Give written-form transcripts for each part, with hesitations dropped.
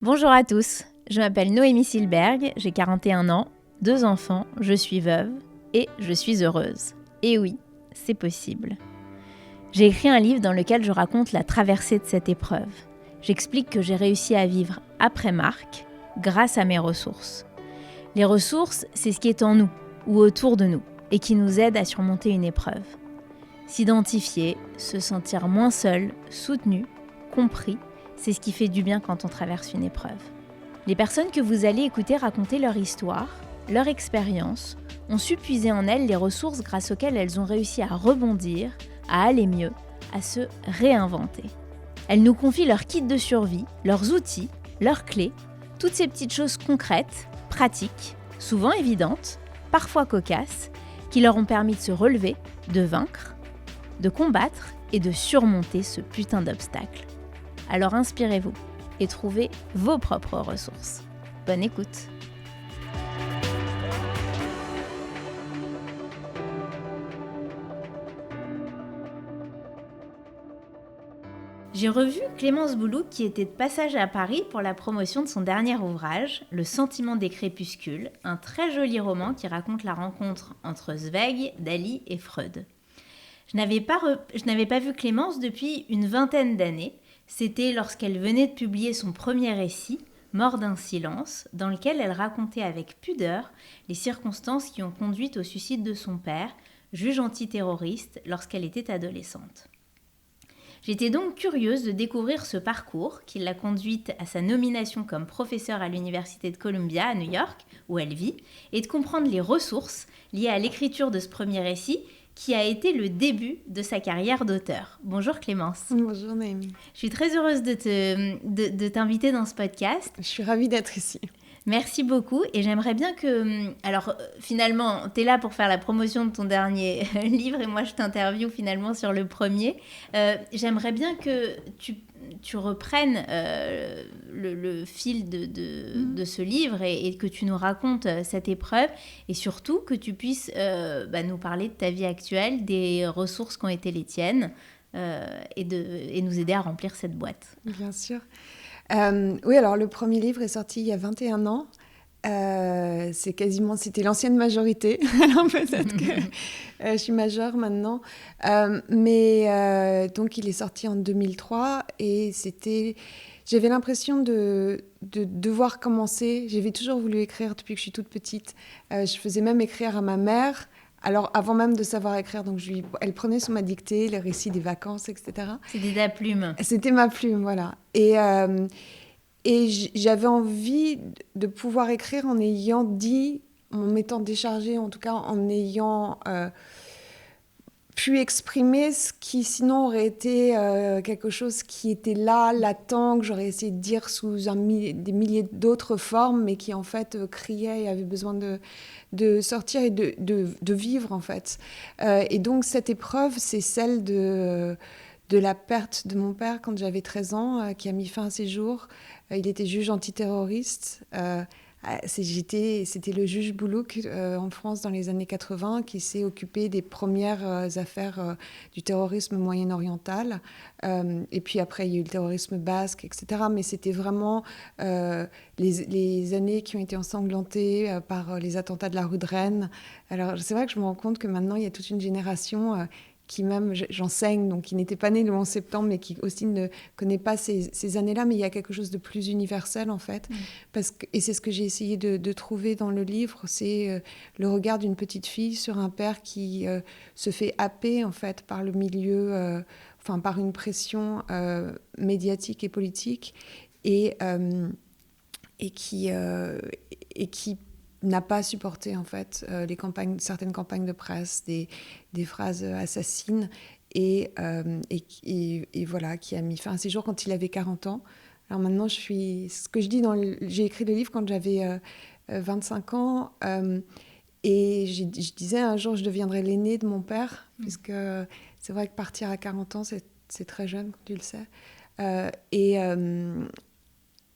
Bonjour à tous, je m'appelle Noémie Silberg, j'ai 41 ans, 2 enfants, je suis veuve et je suis heureuse. Et oui, c'est possible. J'ai écrit un livre dans lequel je raconte la traversée de cette épreuve. J'explique que j'ai réussi à vivre après Marc grâce à mes ressources. Les ressources, c'est ce qui est en nous ou autour de nous et qui nous aide à surmonter une épreuve. S'identifier, se sentir moins seul, soutenu, compris, c'est ce qui fait du bien quand on traverse une épreuve. Les personnes que vous allez écouter raconter leur histoire, leur expérience, ont su puiser en elles les ressources grâce auxquelles elles ont réussi à rebondir, à aller mieux, à se réinventer. Elles nous confient leur kit de survie, leurs outils, leurs clés, toutes ces petites choses concrètes, pratiques, souvent évidentes, parfois cocasses, qui leur ont permis de se relever, de vaincre, de combattre et de surmonter ce putain d'obstacle. Alors inspirez-vous et trouvez vos propres ressources. Bonne écoute. J'ai revu Clémence Boulouc qui était de passage à Paris pour la promotion de son dernier ouvrage, Le sentiment des crépuscules, un très joli roman qui raconte la rencontre entre Zweig, Dali et Freud. Je n'avais pas vu Clémence depuis une vingtaine d'années. C'était lorsqu'elle venait de publier son premier récit, Mort d'un silence, dans lequel elle racontait avec pudeur les circonstances qui ont conduit au suicide de son père, juge antiterroriste, lorsqu'elle était adolescente. J'étais donc curieuse de découvrir ce parcours qui l'a conduite à sa nomination comme professeure à l'Université de Columbia à New York, où elle vit, et de comprendre les ressources liées à l'écriture de ce premier récit qui a été le début de sa carrière d'auteur. Bonjour Clémence. Bonjour Naomi. Je suis très heureuse de t'inviter dans ce podcast. Je suis ravie d'être ici. Merci beaucoup et j'aimerais bien que... Alors finalement, tu es là pour faire la promotion de ton dernier livre et moi je t'interviewe finalement sur le premier. J'aimerais bien que tu reprennes le fil de ce livre et que tu nous racontes cette épreuve et surtout que tu puisses nous parler de ta vie actuelle, des ressources qui ont été les tiennes et nous aider à remplir cette boîte. Bien sûr. Oui, alors le premier livre est sorti il y a 21 ans. C'était l'ancienne majorité. Alors peut-être que je suis majeure maintenant. Donc il est sorti en 2003 et j'avais l'impression de devoir commencer. J'avais toujours voulu écrire depuis que je suis toute petite. Je faisais même écrire à ma mère. Alors, avant même de savoir écrire, donc elle prenait sur ma dictée les récits des vacances, etc. C'était ta plume. C'était ma plume, voilà. Et j'avais envie de pouvoir écrire en ayant dit, en m'étant déchargée, en tout cas en ayant pu exprimer ce qui sinon aurait été quelque chose qui était là, latent, que j'aurais essayé de dire sous des milliers d'autres formes, mais qui en fait criait et avait besoin de sortir et de vivre en fait. Et donc cette épreuve, c'est celle de la perte de mon père quand j'avais 13 ans, qui a mis fin à ses jours. Il était juge antiterroriste. C'était le juge Boulouc en France dans les années 80 qui s'est occupé des premières affaires du terrorisme moyen-oriental. Et puis après, il y a eu le terrorisme basque, etc. Mais c'était vraiment les années qui ont été ensanglantées par les attentats de la rue de Rennes. Alors c'est vrai que je me rends compte que maintenant, il y a toute une génération qui même, j'enseigne, donc qui n'était pas né le 11 septembre, mais qui aussi ne connaît pas ces années-là, mais il y a quelque chose de plus universel, en fait. Et c'est ce que j'ai essayé de trouver dans le livre, c'est le regard d'une petite fille sur un père qui se fait happer, en fait, par le milieu, par une pression médiatique et politique, et qui n'a pas supporté en fait certaines campagnes de presse, des phrases assassines et voilà, qui a mis fin à ses jours quand il avait 40 ans. Alors maintenant, ce que je dis j'ai écrit le livre quand j'avais 25 ans et je disais un jour je deviendrai l'aîné de mon père, puisque c'est vrai que partir à 40 ans, c'est très jeune, comme tu le sais.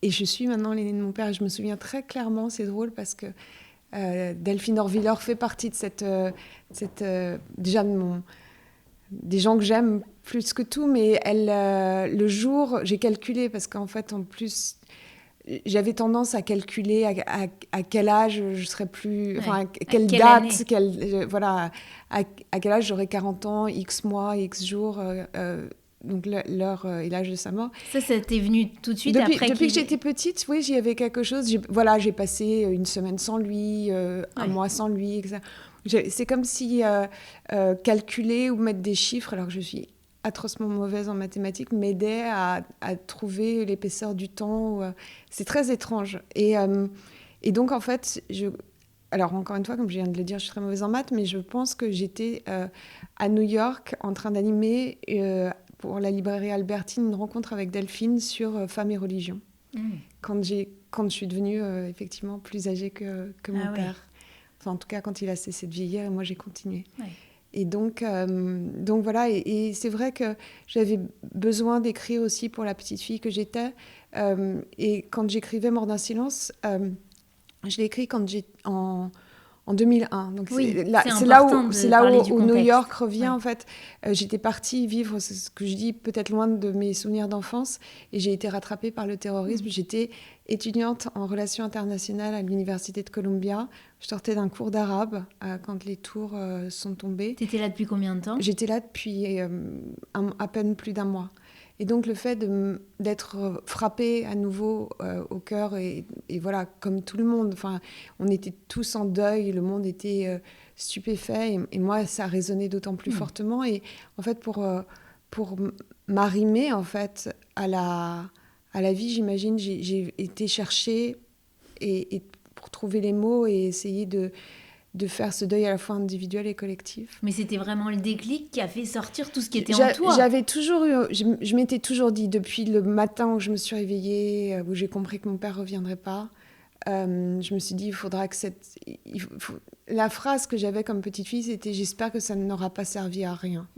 Et je suis maintenant l'aînée de mon père. Et je me souviens très clairement, c'est drôle parce que Delphine Orviller fait partie de déjà des gens que j'aime plus que tout, mais le jour, j'ai calculé parce qu'en fait, en plus, j'avais tendance à calculer à quel âge je serais plus... Enfin, Ouais. quelle quelle date, année voilà, à quel âge j'aurais 40 ans, X mois, X jours, donc l'heure et l'âge de sa mort. Ça t'est venu tout de suite Depuis, après depuis qu'il... que j'étais petite, oui, j'y avais quelque chose. J'ai passé une semaine sans lui, un mois sans lui, etc. C'est comme si calculer ou mettre des chiffres, alors que je suis atrocement mauvaise en mathématiques, m'aidait à trouver l'épaisseur du temps. C'est très étrange. Et donc, en fait, alors encore une fois, comme je viens de le dire, je suis très mauvaise en maths, mais je pense que j'étais à New York en train d'animer pour la librairie Albertine une rencontre avec Delphine sur femmes et religion. Quand je suis devenue effectivement plus âgée que mon père. Enfin, en tout cas, quand il a cessé de vieillir, et moi, j'ai continué. Ouais. Et donc voilà, et c'est vrai que j'avais besoin d'écrire aussi pour la petite fille que j'étais. Et quand j'écrivais Mort d'un silence, je l'ai écrit quand en 2001. Donc c'est là où New York revient, en fait. J'étais partie vivre, c'est ce que je dis, peut-être loin de mes souvenirs d'enfance, et j'ai été rattrapée par le terrorisme. J'étais étudiante en relations internationales à l'Université de Columbia. Je sortais d'un cours d'arabe quand les tours sont tombées. T'étais là depuis combien de temps ? J'étais là depuis à peine plus d'un mois. Et donc le fait d'être frappée à nouveau au cœur, et voilà, comme tout le monde, enfin, on était tous en deuil, le monde était stupéfait, et moi, ça résonnait d'autant plus fortement. Et en fait, pour m'arrimer en fait, à la vie, j'imagine, j'ai été chercher et pour trouver les mots et essayer de faire ce deuil à la fois individuel et collectif. Mais c'était vraiment le déclic qui a fait sortir tout ce qui était en toi. Je m'étais toujours dit, depuis le matin où je me suis réveillée, où j'ai compris que mon père ne reviendrait pas, je me suis dit, il faudra que la phrase que j'avais comme petite fille, c'était « J'espère que ça n'aura pas servi à rien ».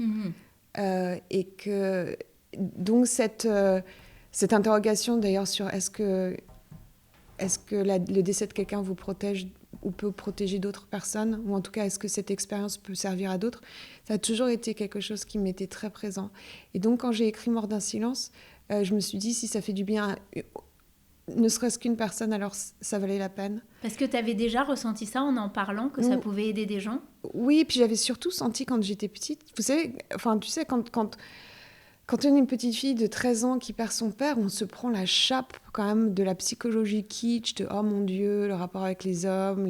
Et que... Donc cette interrogation d'ailleurs sur est-ce que le décès de quelqu'un vous protège ou peut protéger d'autres personnes, ou en tout cas, est-ce que cette expérience peut servir à d'autres ? Ça a toujours été quelque chose qui m'était très présent. Et donc, quand j'ai écrit Mort d'un silence, je me suis dit, si ça fait du bien à ne serait-ce qu'une personne, alors ça valait la peine. Parce que tu avais déjà ressenti ça en parlant, que ça pouvait aider des gens ? Oui, puis j'avais surtout senti quand j'étais petite, vous savez, enfin, tu sais, quand on est une petite fille de 13 ans qui perd son père, on se prend la chape quand même de la psychologie kitsch, de « oh mon Dieu, le rapport avec les hommes,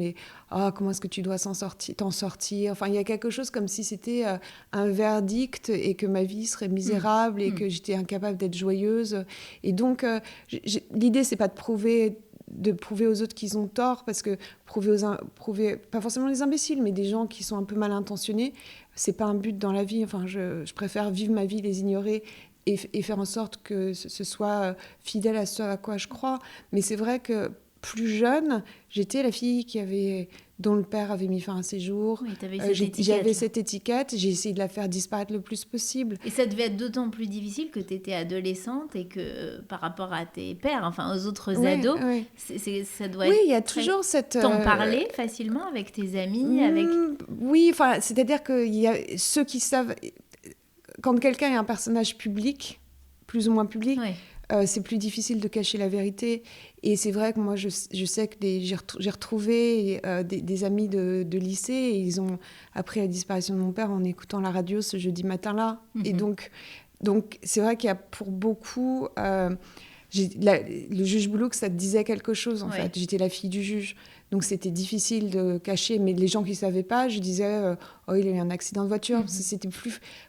comment est-ce que tu dois t'en sortir ?» Enfin, il y a quelque chose comme si c'était un verdict et que ma vie serait misérable et que j'étais incapable d'être joyeuse. Et donc, l'idée, c'est pas de prouver aux autres qu'ils ont tort, parce que prouver pas forcément les imbéciles, mais des gens qui sont un peu mal intentionnés, c'est pas un but dans la vie. Enfin, je préfère vivre ma vie, les ignorer et faire en sorte que ce soit fidèle à ce à quoi je crois. Mais c'est vrai que plus jeune, j'étais la fille dont le père avait mis fin à ses jours. Oui, j'avais cette étiquette, j'ai essayé de la faire disparaître le plus possible. Et ça devait être d'autant plus difficile que tu étais adolescente et que par rapport à tes pères, enfin aux autres ados, ça doit être... Oui, il y a toujours cette... T'en parler facilement avec tes amis, Oui, enfin, c'est-à-dire qu'il y a ceux qui savent... Quand quelqu'un est un personnage public, plus ou moins public... c'est plus difficile de cacher la vérité. Et c'est vrai que moi, je sais que j'ai retrouvé des amis de lycée, et ils ont appris la disparition de mon père en écoutant la radio ce jeudi matin-là. Et donc, c'est vrai qu'il y a pour beaucoup... le juge Boulouk, ça te disait quelque chose, en fait. J'étais la fille du juge. Donc, c'était difficile de cacher. Mais les gens qui ne savaient pas, je disais « Oh, il a eu un accident de voiture ». C'était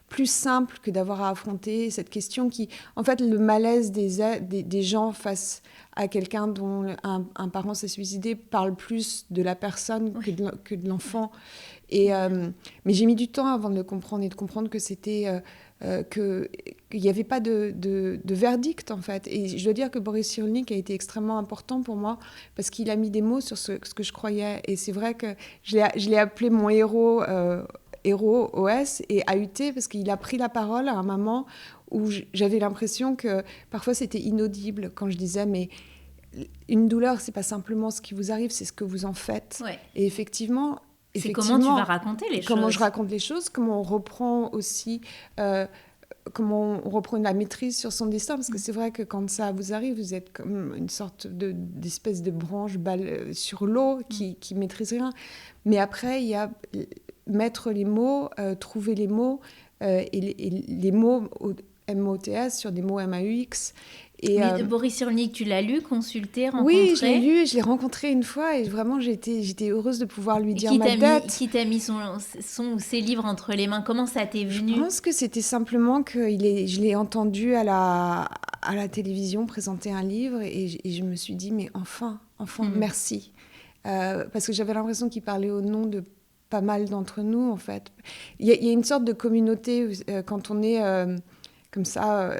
plus simple que d'avoir à affronter cette question qui... En fait, le malaise des gens face à quelqu'un dont un parent s'est suicidé parle plus de la personne que de l'enfant. Mais j'ai mis du temps avant de le comprendre et de comprendre que c'était... qu'il n'y avait pas de verdict, en fait. Et je dois dire que Boris Cyrulnik a été extrêmement important pour moi, parce qu'il a mis des mots sur ce que je croyais. Et c'est vrai que je l'ai appelé mon héros OS et AUT, parce qu'il a pris la parole à un moment où j'avais l'impression que parfois c'était inaudible quand je disais « mais une douleur, c'est pas simplement ce qui vous arrive, c'est ce que vous en faites ». Et effectivement, c'est comment tu vas raconter les choses. Comment je raconte les choses, comment on reprend aussi... comment on reprend la maîtrise sur son destin, parce que c'est vrai que quand ça vous arrive, vous êtes comme une sorte d'espèce de branche sur l'eau qui maîtrise rien. Mais après, il y a mettre les mots, trouver les mots, et les mots MOTS sur des mots MAUX. Mais Boris Cyrulnik, tu l'as lu, consulté, rencontré? Oui, je l'ai lu, je l'ai rencontré une fois et vraiment j'étais heureuse de pouvoir lui dire ma dette. Qui t'a mis ses livres entre les mains? Comment ça t'est venu? Je pense que c'était simplement que je l'ai entendu à la télévision présenter un livre et je me suis dit, mais enfin, merci. Parce que j'avais l'impression qu'il parlait au nom de pas mal d'entre nous, en fait. Il y a une sorte de communauté quand on est comme ça...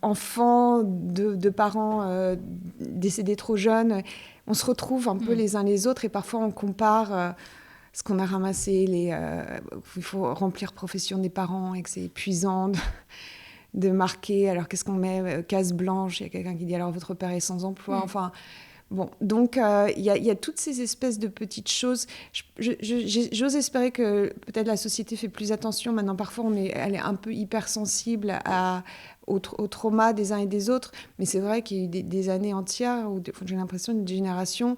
enfants de parents décédés trop jeunes, on se retrouve un peu les uns les autres et parfois on compare ce qu'on a ramassé, il faut remplir profession des parents et que c'est épuisant de marquer, alors qu'est-ce qu'on met, case blanche, il y a quelqu'un qui dit alors votre père est sans emploi, enfin... Bon, donc il y a toutes ces espèces de petites choses. J'ose espérer que peut-être la société fait plus attention. Maintenant, parfois, elle est un peu hypersensible au trauma des uns et des autres. Mais c'est vrai qu'il y a eu des années entières où j'ai l'impression d'une génération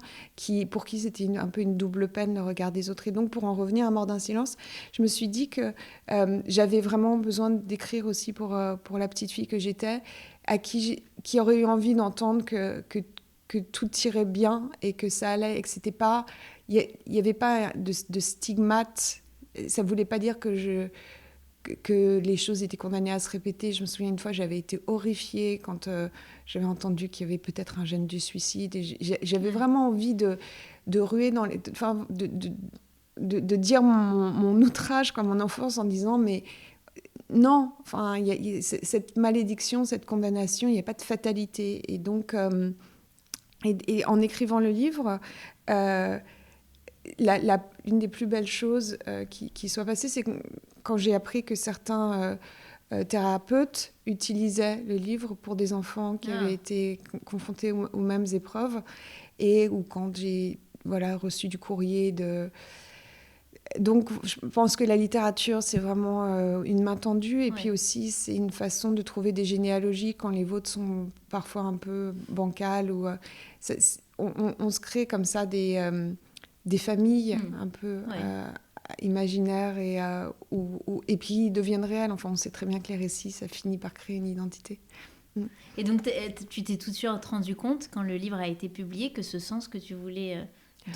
pour qui c'était un peu une double peine de regarder les autres. Et donc, pour en revenir à Mort d'un silence, je me suis dit que j'avais vraiment besoin d'écrire aussi pour la petite fille que j'étais, qui aurait eu envie d'entendre que tout irait bien et que ça allait et que c'était pas... Il n'y avait pas de stigmate. Ça ne voulait pas dire que les choses étaient condamnées à se répéter. Je me souviens une fois, j'avais été horrifiée quand j'avais entendu qu'il y avait peut-être un gène du suicide. Et j'avais vraiment envie de ruer dans les... Enfin, de dire mon outrage comme mon enfance en disant mais... Non, enfin, cette malédiction, cette condamnation, il n'y a pas de fatalité. Et donc... Et en écrivant le livre, une des plus belles choses qui soit passée, c'est quand j'ai appris que certains thérapeutes utilisaient le livre pour des enfants qui avaient été confrontés aux mêmes épreuves, ou quand j'ai reçu du courrier Donc, je pense que la littérature, c'est vraiment une main tendue. Et puis aussi, c'est une façon de trouver des généalogies quand les vôtres sont parfois un peu bancales. On se crée comme ça des familles un peu imaginaires et puis ils deviennent réels. Enfin, on sait très bien que les récits, ça finit par créer une identité. Et donc, tu t'es tout de suite rendu compte, quand le livre a été publié, que ce sens que tu voulais...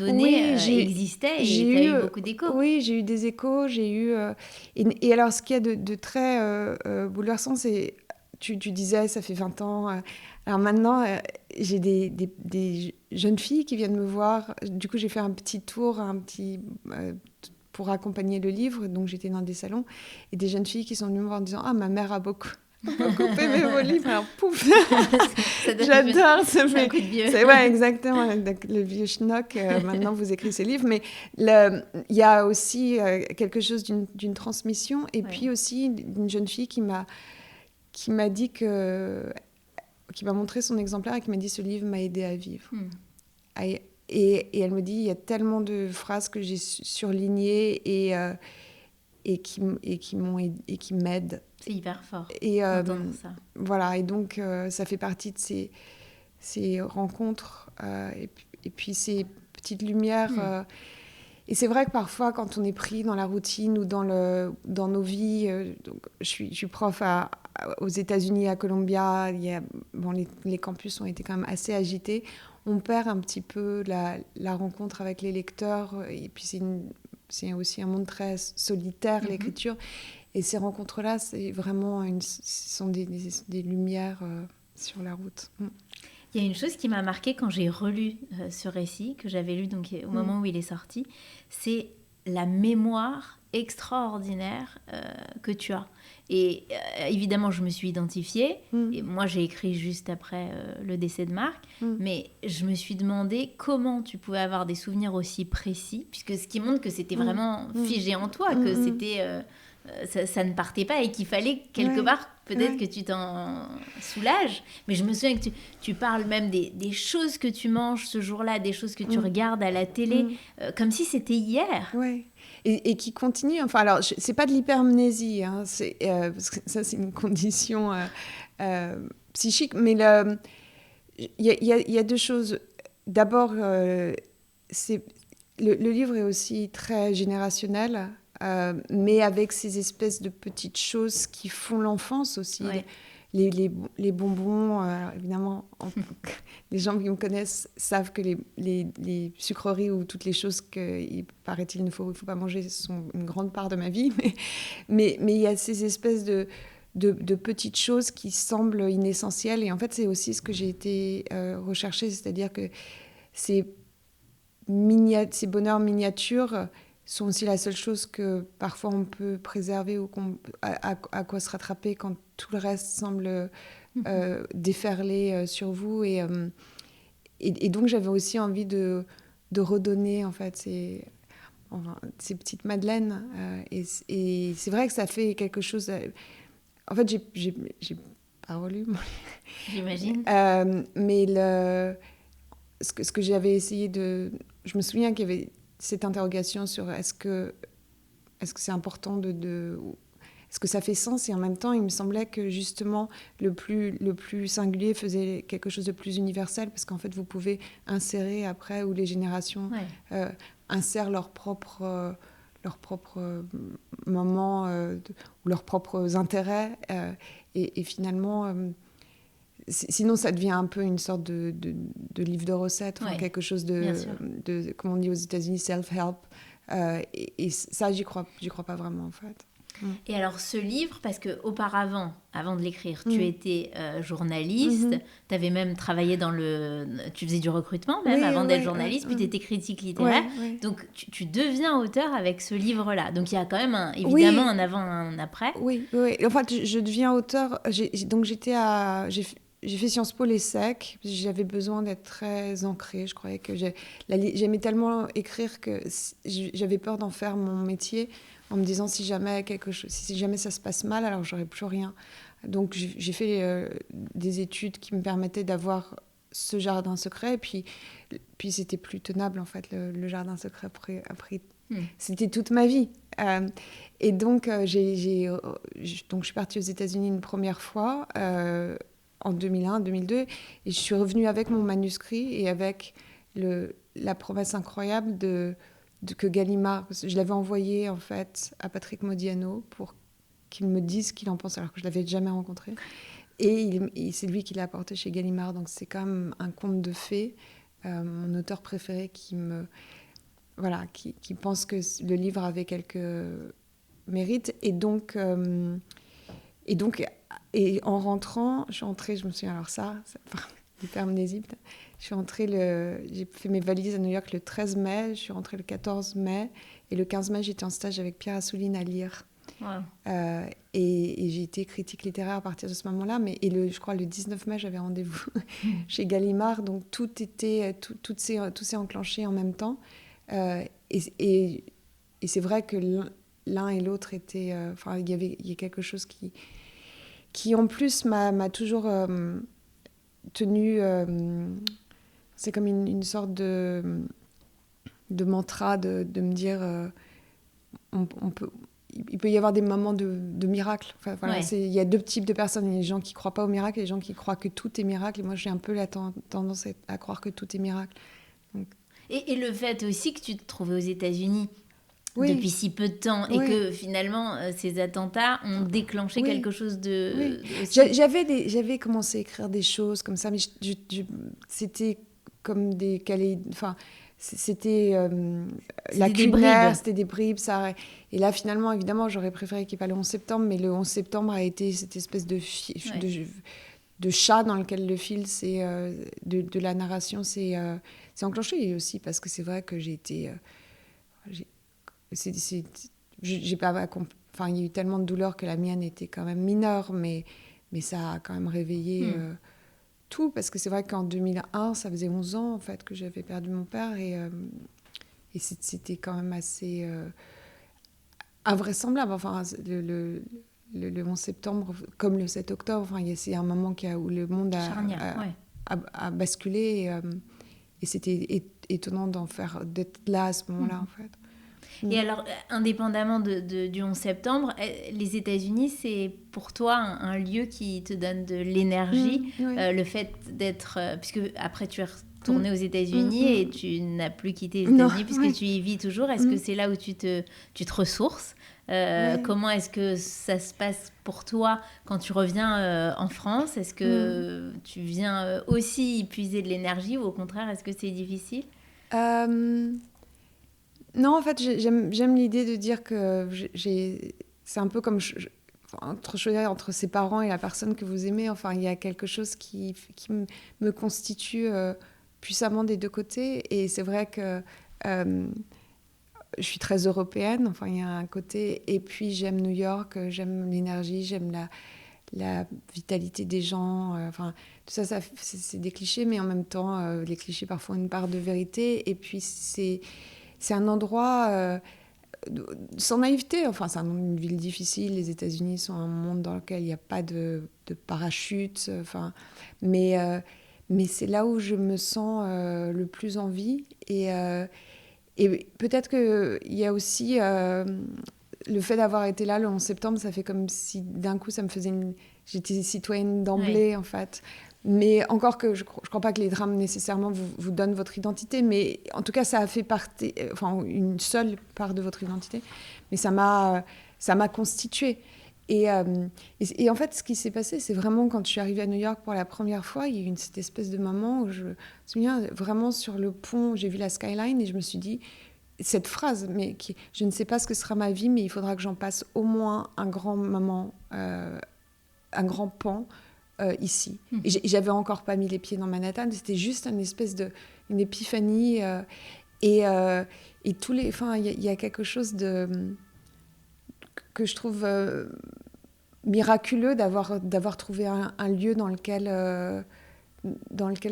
existait et tu as eu beaucoup d'échos. Oui, j'ai eu des échos, et alors ce qu'il y a de très bouleversant, c'est, tu disais, ça fait 20 ans, alors maintenant, j'ai des jeunes filles qui viennent me voir, du coup j'ai fait un petit tour, pour accompagner le livre, donc j'étais dans des salons, et des jeunes filles qui sont venues me voir en disant « Ah, ma mère a beaucoup aimé vos livres », alors pouf. J'adore, ça fait un coup de vieux. Ouais, exactement, le vieux schnock. Maintenant, vous écrivez ces livres, mais il y a aussi quelque chose d'une transmission, et puis aussi d'une jeune fille qui m'a dit qui m'a montré son exemplaire et qui m'a dit ce livre m'a aidé à vivre. Et elle me dit il y a tellement de phrases que j'ai surlignées et qui m'aident. C'est hyper fort d'entendre ça. Voilà, et donc ça fait partie de ces rencontres et puis ces petites lumières. Et c'est vrai que parfois, quand on est pris dans la routine ou dans nos vies, donc je suis prof aux États-Unis, à Columbia, les campus ont été quand même assez agités. On perd un petit peu la rencontre avec les lecteurs, et puis c'est aussi un monde très solitaire, l'écriture. Et ces rencontres-là, c'est vraiment ce sont des lumières sur la route. Il y a une chose qui m'a marquée quand j'ai relu ce récit, que j'avais lu donc, au moment où il est sorti, c'est la mémoire extraordinaire que tu as. Et évidemment, je me suis identifiée. Et moi, j'ai écrit juste après le décès de Marc. Mais je me suis demandé comment tu pouvais avoir des souvenirs aussi précis, puisque ce qui montre que c'était vraiment figé en toi, que c'était... ça ne partait pas et qu'il fallait quelque part peut-être que tu t'en soulages. Mais je me souviens que tu parles même des choses que tu manges ce jour-là, des choses que tu regardes à la télé, comme si c'était hier. Ouais. Et qui continue. Enfin, alors, c'est pas de l'hypermnésie, hein, parce que ça, c'est une condition psychique. Mais il y a deux choses. D'abord, le livre est aussi très générationnel, mais avec ces espèces de petites choses qui font l'enfance aussi. Ouais. Les bonbons, évidemment, les gens qui me connaissent savent que les sucreries ou toutes les choses qu'il paraît-il il ne faut pas manger sont une grande part de ma vie. Mais il y a ces espèces de petites choses qui semblent inessentielles. Et en fait, c'est aussi ce que j'ai été rechercher, c'est-à-dire que ces bonheurs miniatures sont aussi la seule chose que parfois on peut préserver ou à quoi se rattraper quand tout le reste semble déferler sur vous. Et donc j'avais aussi envie de redonner en fait ces petites madeleines. Et c'est vrai que ça fait quelque chose... En fait, j'ai pas relu. J'imagine. Mais ce que j'avais essayé de... Je me souviens qu'il y avait cette interrogation sur est-ce que c'est important est-ce que ça fait sens? Et en même temps, il me semblait que justement, le plus singulier faisait quelque chose de plus universel, parce qu'en fait, vous pouvez insérer après, ou les générations insèrent leurs propres moments ou leurs propres intérêts. Et finalement... sinon, ça devient un peu une sorte de livre de recettes, quelque chose de, comme on dit aux États-Unis, self-help. Et ça, j'y crois pas vraiment, en fait. Et alors, ce livre, parce qu'auparavant, avant de l'écrire, tu étais journaliste, tu avais même travaillé tu faisais du recrutement même avant d'être journaliste, puis tu étais critique littéraire. Donc, tu deviens auteur avec ce livre-là. Donc, il y a quand même évidemment un avant, un après. Oui. Enfin, je deviens auteur. Donc, j'ai fait Sciences Po l'ESSEC. J'avais besoin d'être très ancrée. Je croyais que j'aimais tellement écrire que j'avais peur d'en faire mon métier, en me disant si jamais ça se passe mal, alors j'aurais plus rien. Donc j'ai fait des études qui me permettaient d'avoir ce jardin secret. Et puis c'était plus tenable en fait, le jardin secret après. C'était toute ma vie. Et donc donc je suis partie aux États-Unis une première fois. En 2001, 2002, et je suis revenue avec mon manuscrit et avec la promesse incroyable que Gallimard, je l'avais envoyé en fait à Patrick Modiano pour qu'il me dise ce qu'il en pense, alors que je l'avais jamais rencontré. Et c'est lui qui l'a apporté chez Gallimard, donc c'est quand même un conte de fées. Mon auteur préféré qui pense que le livre avait quelques mérites, et en rentrant, je suis entrée, je me souviens, alors ça l'hypermnésie, j'ai fait mes valises à New York le 13 mai, je suis rentrée le 14 mai, et le 15 mai, j'étais en stage avec Pierre Assouline à lire. Wow. Et j'ai été critique littéraire à partir de ce moment-là, je crois le 19 mai, j'avais rendez-vous chez Gallimard, donc tout s'est enclenché en même temps. Et c'est vrai que l'un et l'autre étaient... il y a quelque chose qui en plus m'a toujours tenue... c'est comme une sorte de mantra de me dire... il peut y avoir des moments de miracle. Enfin, voilà, il y a deux types de personnes. Il y a les gens qui ne croient pas au miracle et les gens qui croient que tout est miracle. Et moi, j'ai un peu la tendance à croire que tout est miracle. Donc... Et le fait aussi que tu te trouvais aux États-Unis depuis si peu de temps et que finalement ces attentats ont déclenché quelque chose de... J'avais commencé à écrire des choses comme ça, mais c'était comme des enfin, c'était lacunaire, c'était des bribes. Ça... Et là, finalement, évidemment, j'aurais préféré qu'il n'y ait pas le 11 septembre, mais le 11 septembre a été cette espèce de chat dans lequel le fil de la narration s'est enclenché. Et aussi parce que c'est vrai que j'ai été... j'ai pas... Enfin, il y a eu tellement de douleurs que la mienne était quand même mineure, mais ça a quand même réveillé tout, parce que c'est vrai qu'en 2001, ça faisait 11 ans en fait que j'avais perdu mon père, et c'était quand même assez invraisemblable. Enfin, le 11 septembre, comme le 7 octobre. Enfin, c'est un moment où le monde a basculé. Et c'était étonnant d'être là à ce moment-là, en fait. Et alors, indépendamment du 11 septembre, les États-Unis, c'est pour toi un lieu qui te donne de l'énergie. Oui. Le fait d'être... puisque après, tu es retournée aux États-Unis et tu n'as plus quitté les États-Unis puisque tu y vis toujours. Est-ce que c'est là où tu te ressources? Comment est-ce que ça se passe pour toi quand tu reviens en France? Est-ce que tu viens aussi puiser de l'énergie ou au contraire, est-ce que c'est difficile? Non, en fait, j'aime l'idée de dire que c'est un peu comme choisir entre ses parents et la personne que vous aimez. Enfin, il y a quelque chose qui me constitue puissamment des deux côtés. Et c'est vrai que je suis très européenne. Enfin, il y a un côté. Et puis, j'aime New York, j'aime l'énergie, j'aime la vitalité des gens. Enfin, tout ça c'est des clichés, mais en même temps, les clichés parfois ont une part de vérité. Et puis, c'est un endroit sans naïveté. Enfin, c'est une ville difficile. Les États-Unis sont un monde dans lequel il n'y a pas de parachute. Mais c'est là où je me sens le plus en vie. Et peut-être qu'il y a aussi le fait d'avoir été là le 11 septembre, ça fait comme si d'un coup, ça me faisait j'étais citoyenne d'emblée, en fait. Mais encore que je ne crois pas que les drames nécessairement vous donnent votre identité, mais en tout cas, ça a fait partie, une seule part de votre identité. Mais ça m'a constituée. Et en fait, ce qui s'est passé, c'est vraiment quand je suis arrivée à New York pour la première fois, il y a eu cette espèce de moment où je me souviens vraiment sur le pont, j'ai vu la skyline et je me suis dit, cette phrase, je ne sais pas ce que sera ma vie, mais il faudra que j'en passe au moins un grand moment, un grand pan ici. Et j'avais encore pas mis les pieds dans Manhattan, c'était juste une épiphanie. Et tous les... Enfin, il y a quelque chose que je trouve miraculeux d'avoir trouvé un lieu dans lequel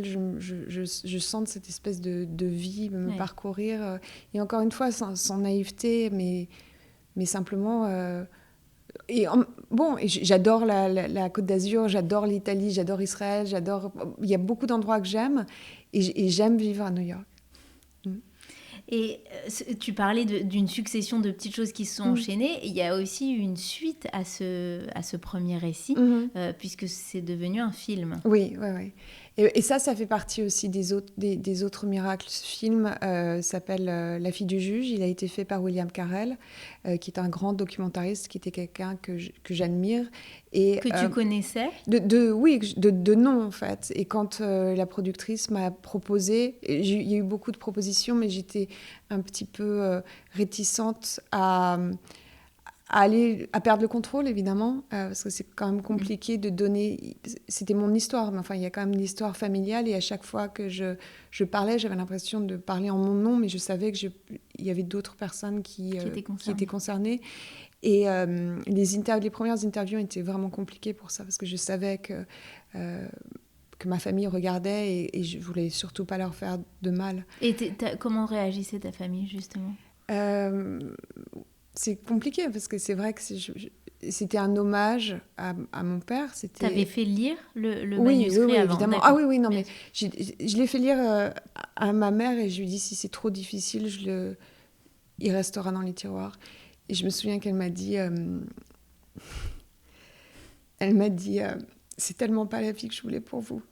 je sente cette espèce de vie me parcourir. Et encore une fois, sans naïveté, mais simplement... Et j'adore la Côte d'Azur, j'adore l'Italie, j'adore Israël, il y a beaucoup d'endroits que j'aime et j'aime vivre à New York. Et tu parlais d'une succession de petites choses qui se sont enchaînées. Il y a aussi une suite à ce premier récit, puisque c'est devenu un film. Oui. Et ça fait partie aussi des autres miracles. Ce film s'appelle La fille du juge. Il a été fait par William Carell, qui est un grand documentariste, qui était quelqu'un que j'admire. Que tu connaissais ? Oui, de nom, en fait. Et quand la productrice m'a proposé, il y a eu beaucoup de propositions, mais j'étais un petit peu réticente à perdre le contrôle, évidemment, parce que c'est quand même compliqué de donner... C'était mon histoire, mais enfin, il y a quand même l'histoire familiale, et à chaque fois que je parlais, j'avais l'impression de parler en mon nom, mais je savais qu'il y avait d'autres personnes qui étaient concernées. Et les premières interviews étaient vraiment compliquées pour ça, parce que je savais que ma famille regardait, et je voulais surtout pas leur faire de mal. Et comment réagissait ta famille, justement ? C'est compliqué parce que c'est vrai que c'était un hommage à mon père. Tu avais fait lire le manuscrit oui, avant, évidemment. Ah oui, non, mais je l'ai fait lire à ma mère et je lui ai dit si c'est trop difficile, il restera dans les tiroirs. Et je me souviens qu'elle m'a dit, c'est tellement pas la vie que je voulais pour vous.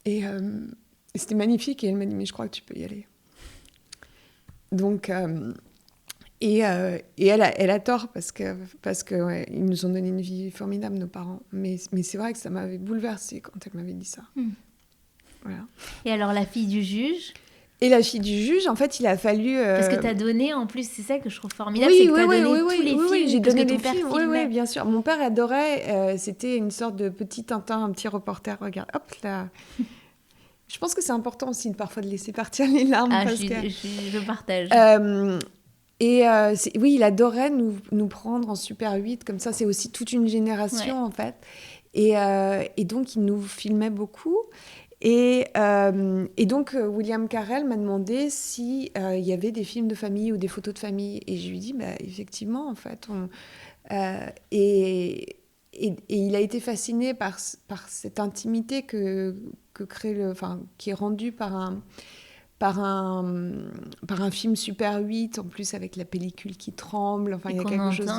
Et c'était magnifique et elle m'a dit mais je crois que tu peux y aller. Donc et elle a tort parce que ils nous ont donné une vie formidable, nos parents. Mais c'est vrai que ça m'avait bouleversée quand elle m'avait dit ça. Voilà. Et alors la fille du juge ? Et la fille du juge, en fait, il a fallu... Parce que tu as donné, en plus, c'est ça que je trouve formidable, c'est que tu as donné tous les films. Oui, j'ai donné les films, oui, bien sûr. Mon père adorait, c'était une sorte de petit Tintin, un petit reporter. Regarde, hop là. Je pense que c'est important aussi parfois de laisser partir les larmes. Je partage. Oui, il adorait nous prendre en Super 8, comme ça, c'est aussi toute une génération, en fait. Et donc, il nous filmait beaucoup. Et donc, William Carell m'a demandé s'il y avait des films de famille ou des photos de famille. Et je lui ai dit, effectivement, en fait, Et il a été fasciné par cette intimité que crée qui est rendue par un film Super 8, en plus avec la pellicule qui tremble, enfin il y a quelque chose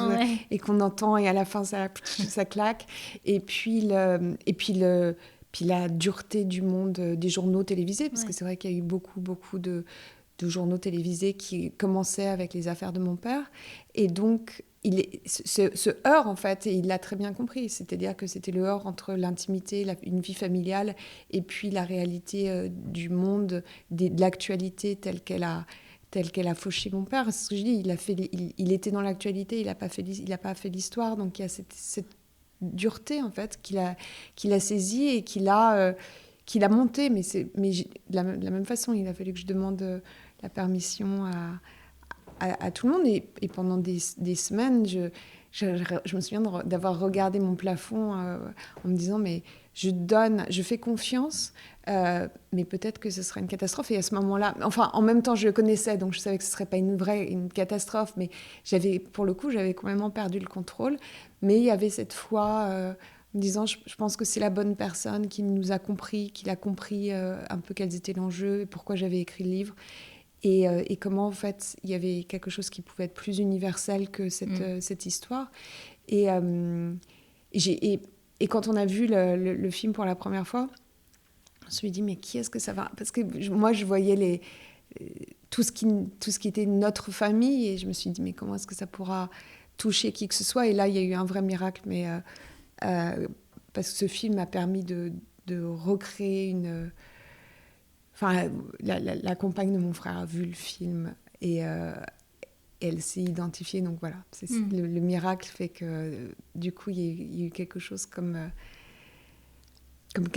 et qu'on entend, et à la fin ça claque, et puis la dureté du monde des journaux télévisés, parce que c'est vrai qu'il y a eu beaucoup de journaux télévisés qui commençaient avec les affaires de mon père, et donc ce heurt, en fait, et il l'a très bien compris, c'est-à-dire que c'était le heurt entre l'intimité, une vie familiale, et puis la réalité du monde, de l'actualité telle qu'elle a fauché mon père. C'est ce que je dis, il était dans l'actualité, il n'a pas fait l'histoire, donc il y a cette dureté, en fait, qu'il a saisie et qu'il a montée. Mais de la même façon, il a fallu que je demande la permission à tout le monde. Et pendant des semaines, je me souviens d'avoir regardé mon plafond en me disant, mais je fais confiance, mais peut-être que ce sera une catastrophe. Et à ce moment-là, enfin, en même temps, je le connaissais, donc je savais que ce ne serait pas une catastrophe, mais pour le coup, j'avais complètement perdu le contrôle. Mais il y avait cette foi en me disant, je pense que c'est la bonne personne qui nous a compris, qui a compris un peu quels étaient l'enjeu et pourquoi j'avais écrit le livre. Et comment, en fait, il y avait quelque chose qui pouvait être plus universel que cette histoire. Et quand on a vu le film pour la première fois, on se dit, mais qui est-ce que ça va... Parce que moi, je voyais tout ce qui était notre famille, et je me suis dit, mais comment est-ce que ça pourra toucher qui que ce soit? Et là, il y a eu un vrai miracle, mais parce que ce film a permis de recréer une... Enfin, la compagne de mon frère a vu le film et elle s'est identifiée. Donc voilà, le miracle fait que du coup, il y a eu quelque chose comme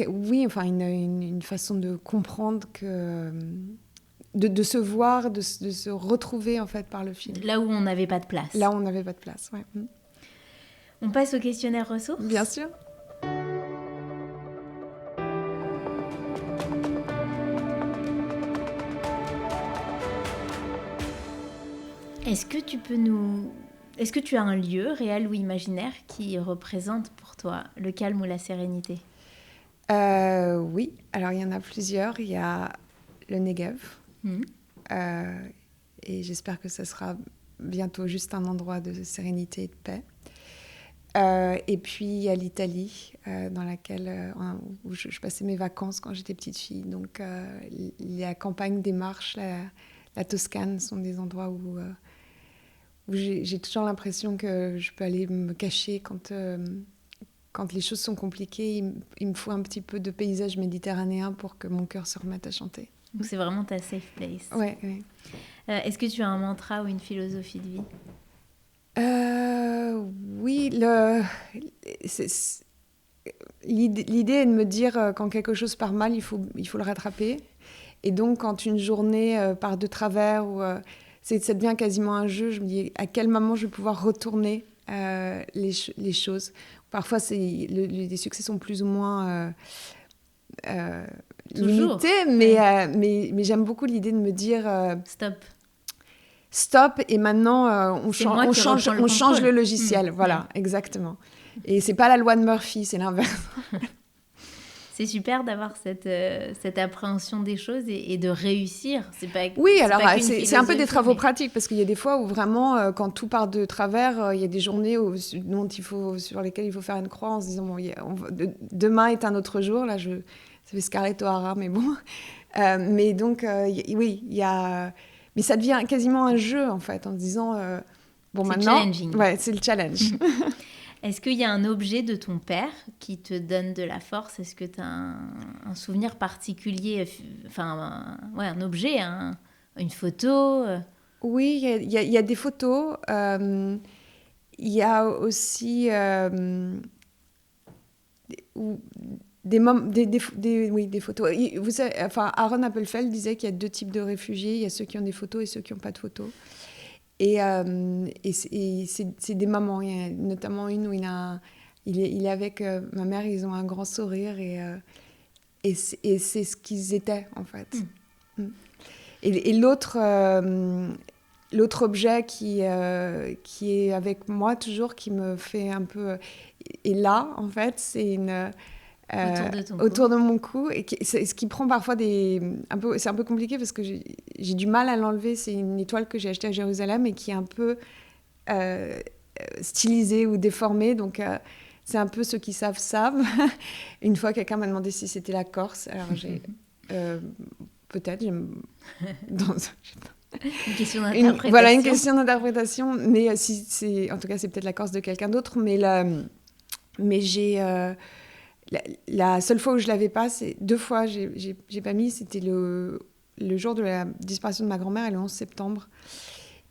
oui, enfin une façon de comprendre que de se voir, de se retrouver en fait par le film. Là où on n'avait pas de place. Là où on n'avait pas de place, ouais. On passe au questionnaire ressources. Bien sûr. Est-ce que tu as un lieu, réel ou imaginaire, qui représente pour toi le calme ou la sérénité? Oui, alors il y en a plusieurs. Il y a le Negev. Et j'espère que ça sera bientôt juste un endroit de sérénité et de paix. Et puis il y a l'Italie, dans laquelle où je passais mes vacances quand j'étais petite fille. Donc la campagne des Marches, la Toscane sont des endroits où j'ai toujours l'impression que je peux aller me cacher quand les choses sont compliquées. Il me faut un petit peu de paysage méditerranéen pour que mon cœur se remette à chanter. Donc c'est vraiment ta safe place. Ouais. Est-ce que tu as un mantra ou une philosophie de vie? Oui, l'idée est de me dire quand quelque chose part mal, il faut le rattraper. Et donc, quand une journée part de travers, ou ça devient quasiment un jeu, je me dis à quel moment je vais pouvoir retourner les choses. Parfois, les succès sont plus ou moins limités, mais j'aime beaucoup l'idée de me dire stop, et maintenant on change le logiciel. Voilà, exactement. Et c'est pas la loi de Murphy, c'est l'inverse. C'est super d'avoir cette appréhension des choses et de réussir. Oui, alors c'est un peu des travaux pratiques, parce qu'il y a des fois où vraiment, quand tout part de travers, il y a des journées sur lesquelles il faut faire une croix en se disant bon, demain est un autre jour. Là, ça fait Scarlett O'Hara, mais bon. Mais donc, oui, il y a... Mais ça devient quasiment un jeu, en fait, en se disant bon, maintenant... Challenging. Ouais, c'est le challenge. Est-ce qu'il y a un objet de ton père qui te donne de la force? Est-ce que tu as un souvenir particulier? Enfin, un objet, une photo? Oui, il y a des photos. Il y a aussi des photos. Vous savez, enfin, Aaron Appelfeld disait qu'il y a 2 types de réfugiés. Il y a ceux qui ont des photos et ceux qui n'ont pas de photos. Et c'est des moments, il y a notamment une où il est avec ma mère, ils ont un grand sourire, et c'est ce qu'ils étaient, en fait. Et l'autre, l'autre objet qui est avec moi toujours, qui me fait un peu... Et là, en fait, c'est une... autour de mon cou, et ce qui prend parfois c'est un peu compliqué parce que j'ai du mal à l'enlever. C'est une étoile que j'ai achetée à Jérusalem et qui est un peu stylisée ou déformée, donc c'est un peu ceux qui savent. Une fois, quelqu'un m'a demandé si c'était la Corse, alors j'ai peut-être une question d'interprétation. Voilà, une question d'interprétation, mais en tout cas c'est peut-être la Corse de quelqu'un d'autre, mais j'ai la seule fois où je l'avais pas, c'est 2 fois j'ai pas mis, c'était le jour de la disparition de ma grand-mère, le 11 septembre.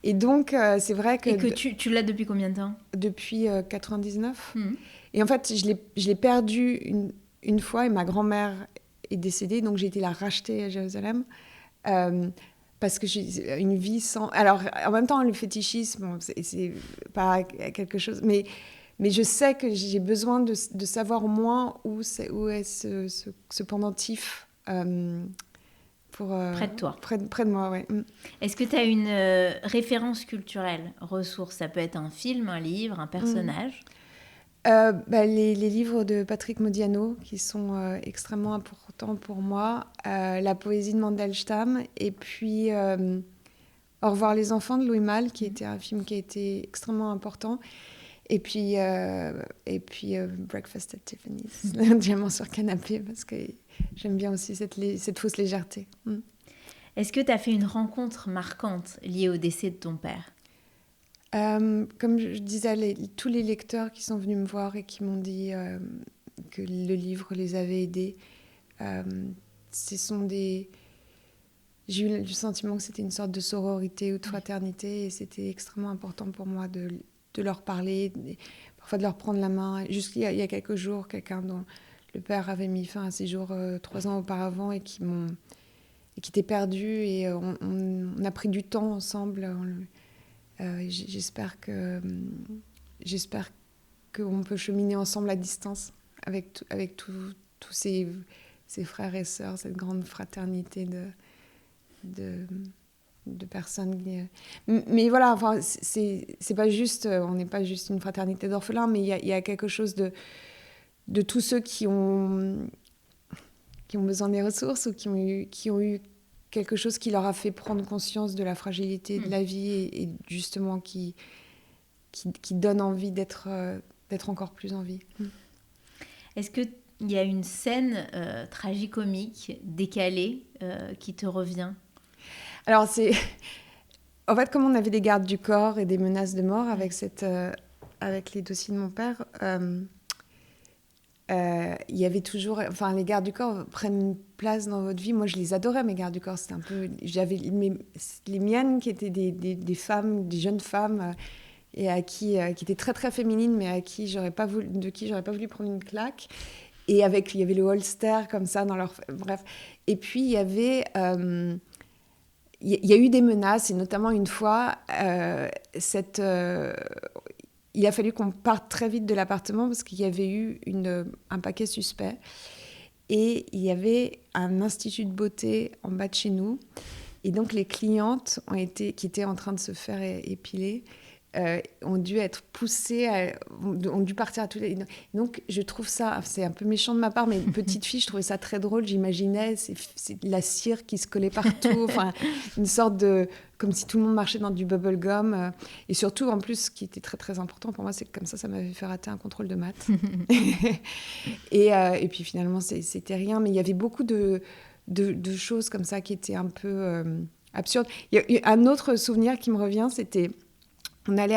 Et donc c'est vrai que... Et que tu l'as depuis combien de temps? Depuis 99. Et en fait je l'ai perdu une fois, et ma grand-mère est décédée, donc j'ai été la racheter à Jérusalem, parce que j'ai une vie sans... Alors en même temps, le fétichisme, c'est pas quelque chose, mais je sais que j'ai besoin de savoir au moins où est ce pendentif près de toi. Près de moi, ouais. Est-ce que tu as une référence culturelle, ressource? Ça peut être un film, un livre, un personnage. Les livres de Patrick Modiano, qui sont extrêmement importants pour moi. La poésie de Mandelstam. Et puis Au revoir les enfants de Louis Malle, qui était un film qui a été extrêmement important. Et puis Breakfast at Tiffany's, un diamant sur canapé, parce que j'aime bien aussi cette fausse légèreté. Est-ce que tu as fait une rencontre marquante liée au décès de ton père? Comme je disais, tous les lecteurs qui sont venus me voir et qui m'ont dit que le livre les avait aidés, j'ai eu le sentiment que c'était une sorte de sororité ou de fraternité, et c'était extrêmement important pour moi de leur parler, parfois de leur prendre la main. Juste il y a quelques jours, quelqu'un dont le père avait mis fin à ses jours 3 ans auparavant, et qui était perdu, et on a pris du temps ensemble. J'espère qu'on peut cheminer ensemble à distance avec tous ces frères et sœurs, cette grande fraternité de personnes. Mais voilà, enfin, c'est pas juste, on n'est pas juste une fraternité d'orphelins, mais il y a quelque chose de tous ceux qui ont besoin des ressources, ou qui ont eu quelque chose qui leur a fait prendre conscience de la fragilité de la vie, et justement qui donne envie d'être encore plus en vie. Est-ce qu'il y a une scène tragicomique, décalée, qui te revient? Alors en fait, comme on avait des gardes du corps et des menaces de mort avec les dossiers de mon père, il y avait toujours... Enfin, les gardes du corps prennent une place dans votre vie. Moi, je les adorais, mes gardes du corps. C'était un peu... J'avais les miennes qui étaient des femmes, des jeunes femmes, et qui étaient très, très féminines, mais de qui j'aurais pas voulu prendre une claque. Et il y avait le holster comme ça dans leur... Bref. Et puis, il y avait... Il y a eu des menaces, et notamment une fois, il a fallu qu'on parte très vite de l'appartement parce qu'il y avait eu un paquet suspect. Et il y avait un institut de beauté en bas de chez nous. Et donc, les clientes qui étaient en train de se faire épiler ont dû être poussées, ont dû partir à tous les... Donc, je trouve ça, c'est un peu méchant de ma part, mais petite fille, je trouvais ça très drôle. J'imaginais c'est la cire qui se collait partout, enfin, une sorte de... comme si tout le monde marchait dans du bubblegum. Et surtout, en plus, ce qui était très, très important pour moi, c'est que comme ça m'avait fait rater un contrôle de maths. Et puis, finalement, c'était rien. Mais il y avait beaucoup de choses comme ça qui étaient un peu absurdes. Il y a un autre souvenir qui me revient, c'était... On allait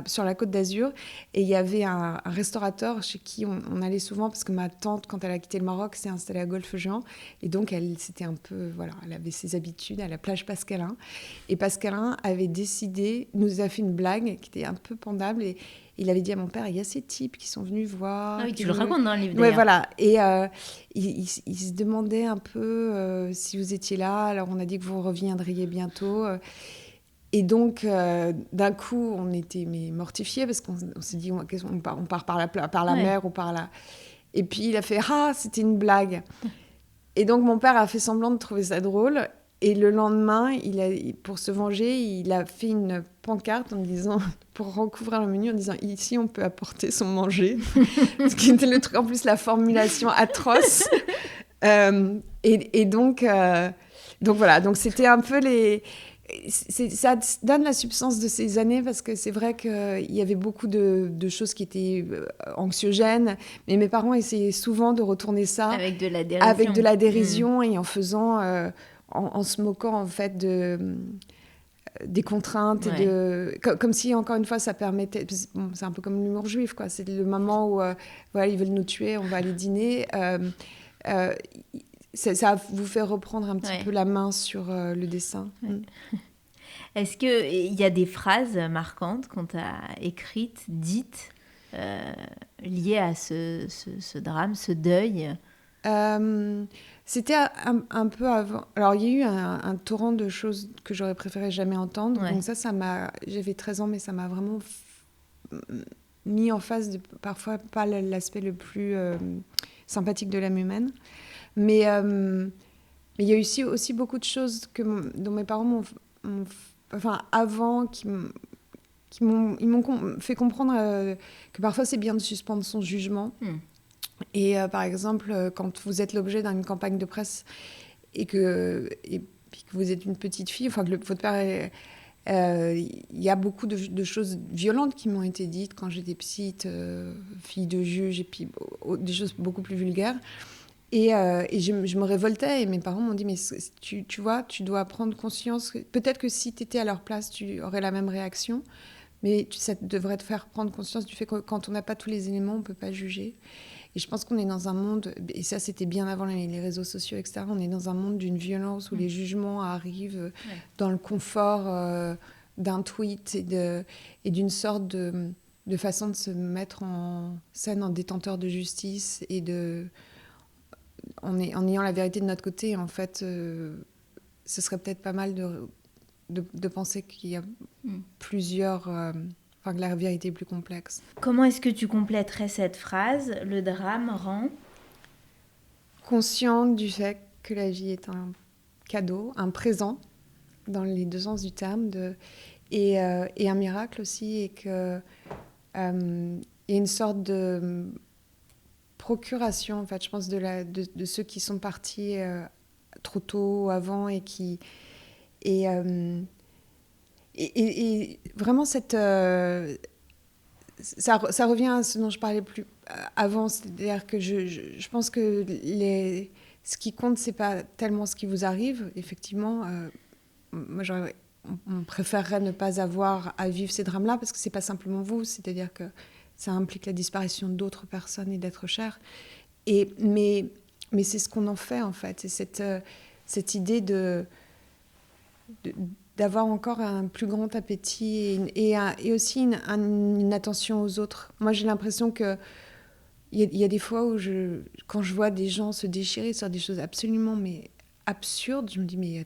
sur la Côte d'Azur, et il y avait un restaurateur chez qui on allait souvent, parce que ma tante, quand elle a quitté le Maroc, s'est installée à Golfe-Jean. Et donc, elle avait ses habitudes à la plage Pascalin. Et Pascalin avait nous a fait une blague qui était un peu pendable. Et il avait dit à mon père, il y a ces types qui sont venus voir... Ah oui, tu le racontes dans le livre, d'ailleurs. Ouais, voilà. Et il se demandait un peu si vous étiez là. Alors, on a dit que vous reviendriez bientôt. Et donc, d'un coup, on était mortifiés, parce qu'on s'est dit, on part par la mer ou par là. Et puis, il a fait « Ah, c'était une blague !» Et donc, mon père a fait semblant de trouver ça drôle. Et le lendemain, pour se venger, il a fait une pancarte en disant, pour recouvrir le menu, en disant « Ici, on peut apporter son manger ». Ce qui était le truc, en plus, la formulation atroce. Et donc voilà, donc c'était un peu ça donne la substance de ces années parce que c'est vrai qu'il y avait beaucoup de choses qui étaient anxiogènes, mais mes parents essayaient souvent de retourner ça avec de la dérision, et en faisant, en se moquant en fait des contraintes, comme si encore une fois ça permettait. Bon, c'est un peu comme l'humour juif, quoi. C'est le moment où voilà, ils veulent nous tuer, on va aller dîner. Ça vous fait reprendre un petit peu la main sur le dessin. Est-ce qu'il y a des phrases marquantes qu'on t'a écrites, dites, liées à ce drame, ce deuil? C'était un peu avant. Alors, il y a eu un torrent de choses que j'aurais préféré jamais entendre. Donc ça m'a... J'avais 13 ans, mais ça m'a vraiment mis en face de parfois pas l'aspect le plus sympathique de l'âme humaine. Mais il y a eu aussi beaucoup de choses dont mes parents m'ont avant, ils m'ont fait comprendre que parfois c'est bien de suspendre son jugement. Et par exemple, quand vous êtes l'objet d'une campagne de presse et puis que vous êtes une petite fille, enfin que votre père il y a beaucoup de choses violentes qui m'ont été dites quand j'étais petite, fille de juge, et puis des choses beaucoup plus vulgaires. Et je me révoltais et mes parents m'ont dit mais tu vois, tu dois prendre conscience, peut-être que si tu étais à leur place, tu aurais la même réaction, mais ça devrait te faire prendre conscience du fait que quand on n'a pas tous les éléments, on ne peut pas juger. Et je pense qu'on est dans un monde, et ça c'était bien avant les réseaux sociaux, etc., on est dans un monde d'une violence où les jugements arrivent dans le confort d'un tweet et d'une sorte de façon de se mettre en scène en détenteur de justice et en ayant la vérité de notre côté. En fait, ce serait peut-être pas mal de penser qu'il y a plusieurs... que la vérité est plus complexe. Comment est-ce que tu compléterais cette phrase? Le drame rend consciente du fait que la vie est un cadeau, un présent, dans les deux sens du terme, et un miracle aussi, et qu'il y a une sorte de procuration, en fait, je pense, de ceux qui sont partis trop tôt, avant, et qui... Et vraiment, ça revient à ce dont je parlais plus avant, c'est-à-dire que je pense que ce qui compte, c'est pas tellement ce qui vous arrive. Effectivement, moi, on préférerait ne pas avoir à vivre ces drames-là, parce que c'est pas simplement vous, c'est-à-dire que ça implique la disparition d'autres personnes et d'êtres chers. Mais c'est ce qu'on en fait, en fait. C'est cette idée d'avoir encore un plus grand appétit et aussi une attention aux autres. Moi, j'ai l'impression qu'il y a des fois où, quand je vois des gens se déchirer sur des choses absolument absurdes, je me dis, mais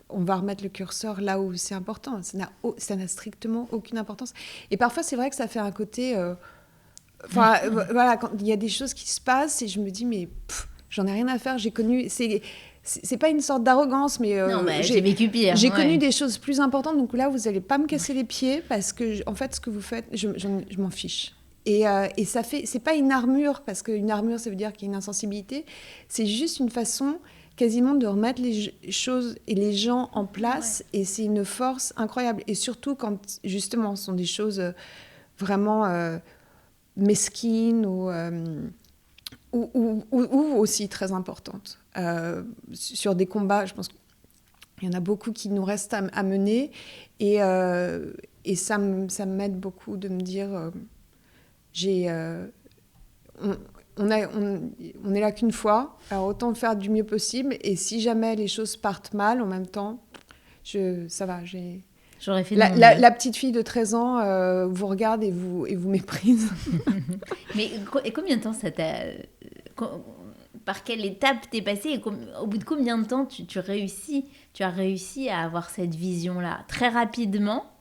on va remettre le curseur là où c'est important. Ça n'a strictement aucune importance. Et parfois, c'est vrai que ça fait un côté... voilà, quand il y a des choses qui se passent et je me dis, mais j'en ai rien à faire, j'ai connu... C'est pas une sorte d'arrogance, mais j'ai vécu pire. J'ai connu des choses plus importantes, donc là, vous allez pas me casser les pieds parce que, en fait, ce que vous faites, je m'en fiche. Et ça fait, c'est pas une armure, parce qu'une armure, ça veut dire qu'il y a une insensibilité. C'est juste une façon quasiment de remettre les choses et les gens en place, et c'est une force incroyable. Et surtout quand, justement, ce sont des choses vraiment mesquines ou aussi très importantes. Sur des combats, je pense qu'il y en a beaucoup qui nous restent à mener, et ça m'aide beaucoup de me dire on est là qu'une fois, alors autant faire du mieux possible, et si jamais les choses partent mal, en même temps, ça va, j'aurais fait la petite fille de 13 ans vous regarde et vous méprise. Mais combien de temps ça t'a... Par quelle étape t'es passée, et au bout de combien de temps tu as réussi à avoir cette vision-là? Très rapidement?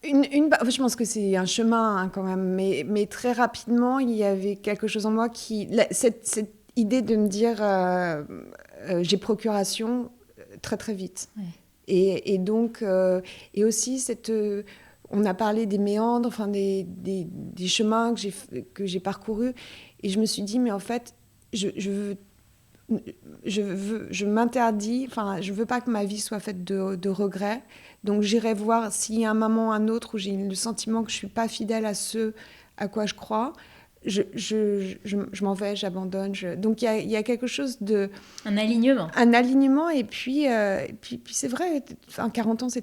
Je pense que c'est un chemin quand même, mais très rapidement, il y avait quelque chose en moi cette idée de me dire j'ai procuration, très très vite. Ouais. Et donc, et aussi on a parlé des méandres, enfin des chemins que j'ai parcourus, et je me suis dit, mais en fait, je m'interdis, enfin, je veux pas que ma vie soit faite de regrets. Donc, j'irai voir s'il y a un moment ou un autre où j'ai le sentiment que je suis pas fidèle à ce à quoi je crois. Je m'en vais, j'abandonne. Donc, il y a quelque chose de... Un alignement. Un alignement, et puis c'est vrai, enfin, 40 ans, c'est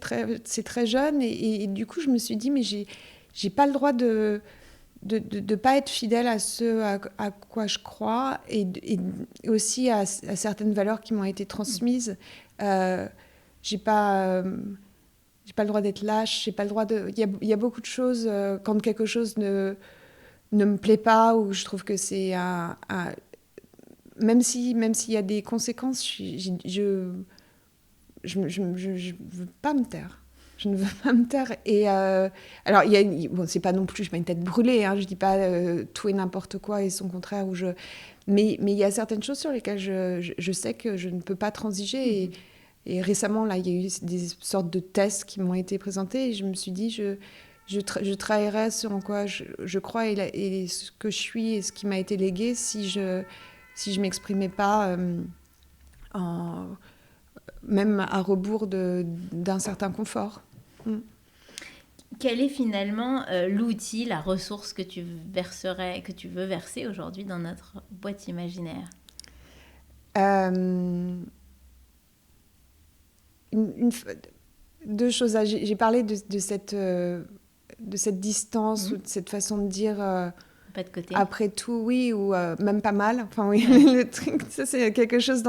très jeune. Et du coup, je me suis dit, mais j'ai pas le droit de pas être fidèle à ce à quoi je crois, et aussi à certaines valeurs qui m'ont été transmises. J'ai pas le droit d'être lâche, j'ai pas le droit de... Il y a beaucoup de choses, quand quelque chose ne me plaît pas, ou je trouve que c'est même s'il y a des conséquences, je veux pas me taire. Je ne veux pas me taire. Et alors, bon, c'est pas non plus, je suis pas une tête brûlée, hein, je dis pas tout et n'importe quoi et son contraire. Mais il y a certaines choses sur lesquelles je sais que je ne peux pas transiger. Et récemment, là, il y a eu des sortes de tests qui m'ont été présentés, et je me suis dit, je trahirais ce en quoi je crois, et ce que je suis et ce qui m'a été légué si je m'exprimais pas même à rebours d'un certain confort. Quel est finalement l'outil, la ressource que tu veux verser aujourd'hui dans notre boîte imaginaire ? Deux choses. J'ai parlé de cette distance, ou de cette façon de dire... Pas de côté. Après tout, oui, ou même pas mal. Enfin, oui, le truc, ça, c'est quelque chose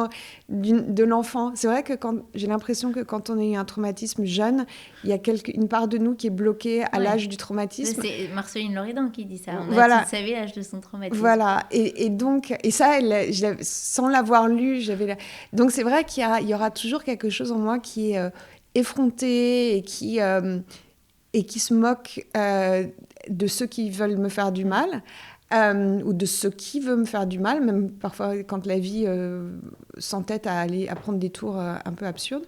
de l'enfant. C'est vrai que j'ai l'impression que quand on a eu un traumatisme jeune, il y a une part de nous qui est bloquée à l'âge du traumatisme. C'est Marceline Loridan qui dit ça. Voilà. Tu savais l'âge de son traumatisme. Voilà. Et donc, et ça, sans l'avoir lu, donc c'est vrai qu'il y aura toujours quelque chose en moi qui est effronté, et qui se moque de ceux qui veulent me faire du mal, ou de ceux qui veulent me faire du mal, même parfois quand la vie s'entête à prendre des tours un peu absurdes.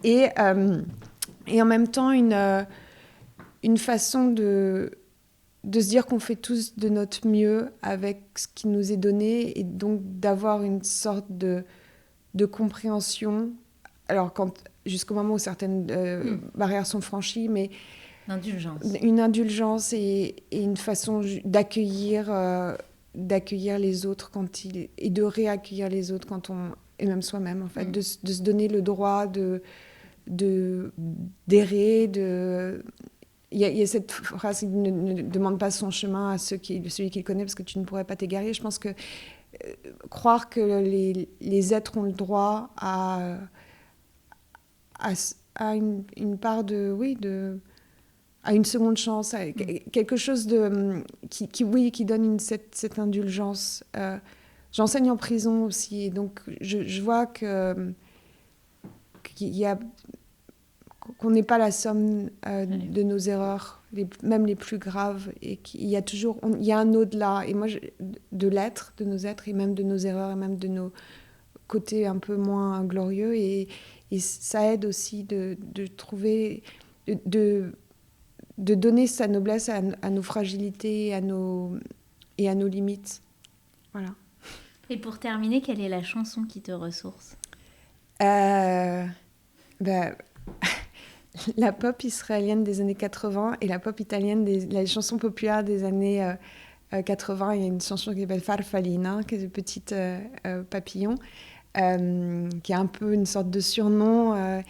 Et en même temps, une façon de se dire qu'on fait tous de notre mieux avec ce qui nous est donné, et donc d'avoir une sorte de compréhension. Alors, jusqu'au moment où certaines barrières sont franchies, mais une indulgence et une façon d'accueillir les autres et de réaccueillir les autres et même soi-même, en fait, de se donner le droit d'errer. Il y a cette phrase qui ne demande pas son chemin à celui qui le connaît, parce que tu ne pourrais pas t'égarer. Je pense que croire que les êtres ont le droit à une part à une seconde chance, à quelque chose qui donne cette indulgence. J'enseigne en prison aussi, et donc je vois qu'on n'est pas la somme de nos erreurs, même les plus graves, et qu'il y a toujours un au-delà. Et moi, de l'être, de nos êtres, et même de nos erreurs, et même de nos côtés un peu moins glorieux. Et ça aide aussi de trouver... de donner sa noblesse à nos fragilités et à nos limites. Voilà. Et pour terminer, quelle est la chanson qui te ressource ? La pop israélienne des années 80 et la pop italienne, les chansons populaires des années 80. Il y a une chanson qui s'appelle Farfallina, qui est de petite papillon, qui est un peu une sorte de surnom...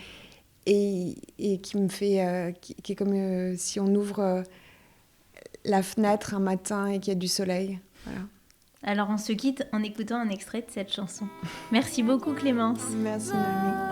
et qui me fait... qui est comme si on ouvre la fenêtre un matin et qu'il y a du soleil. Voilà. Alors on se quitte en écoutant un extrait de cette chanson. Merci beaucoup Clémence. Merci Noémie.